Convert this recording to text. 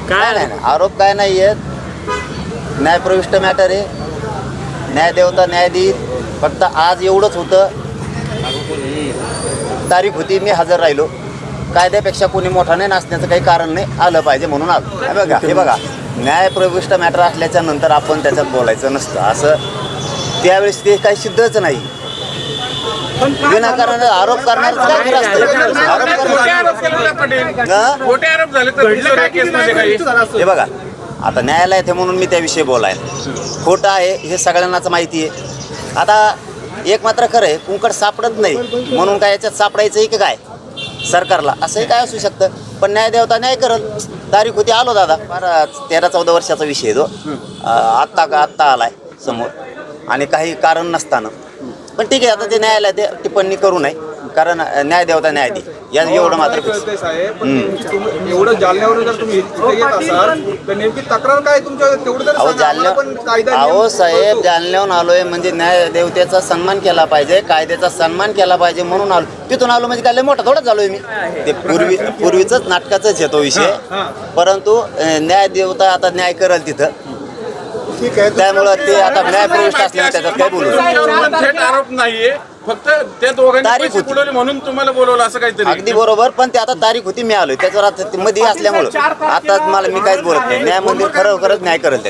काय नाही आरोप काय नाही आहेत. न्यायप्रविष्ट मॅटर आहे. न्यायदेवता न्याय देईल. फक्त आज एवढंच होतं, तारीख होती, मी हजर राहिलो. कायद्यापेक्षा कोणी मोठा नाही नाचण्याचं काही कारण नाही, आलं पाहिजे म्हणून आलो. हे बघा न्यायप्रविष्ट मॅटर असल्याच्या नंतर आपण त्याच्यात बोलायचं नसतं. असं त्यावेळेस ते काही सिद्धच नाही. विनाकारण आरोप करणार काय खरं असतं? हे बघा आता न्यायालयात आहे म्हणून मी त्याविषयी बोलायला. खोटं आहे हे सगळ्यांनाच माहिती आहे. आता एक मात्र खरं आहे, कुंकड सापडत नाही म्हणून काय याच्यात सापडायचं आहे की काय सरकारला, असंही काय असू शकतं. पण न्यायदेवता न्याय करल. तारीख होती, आलो दादा. 13-14 वर्षाचा विषय तो आत्ता आलाय समोर आणि काही कारण नसताना. पण ठीक आहे, आता ते न्यायालयात टिप्पणी करू नये, कारण न्यायदेवता न्याय दे या एवढं मात्र एवढं जालन्यावरून जर तुम्ही इथे येत असाल तर नेमकी तक्रार काय तुमच्या तेवढं तर अहो सांगा. आम्हाला पण कायदा अहो साहेब, जालन्याहून आलोय म्हणजे न्यायदेवतेचा सन्मान केला पाहिजे, कायद्याचा सन्मान केला पाहिजे म्हणून आलो. तिथून आलो म्हणजे काय मोठा थोडाच झालोय मी. ते पूर्वीच नाटकाचाच येतो विषय. परंतु न्यायदेवता आता न्याय करेल तिथं. ठीक आहे. त्यामुळं ते आता न्यायप्रविष्ट असल्याने त्याच्यात काय बोलू. थेट आरोप नाहीये, फक्त त्या दोघांनी तारीख पैसे होती. बुडवले म्हणून तुम्हाला बोलवलं असं काहीतरी. अगदी बरोबर, पण ते आता तारीख होती, मी आलोय त्याच्यावर आता मध्ये असल्यामुळं आता मला मी काहीच बोलत नाही. न्याय मंदिर खरंच न्याय करेल.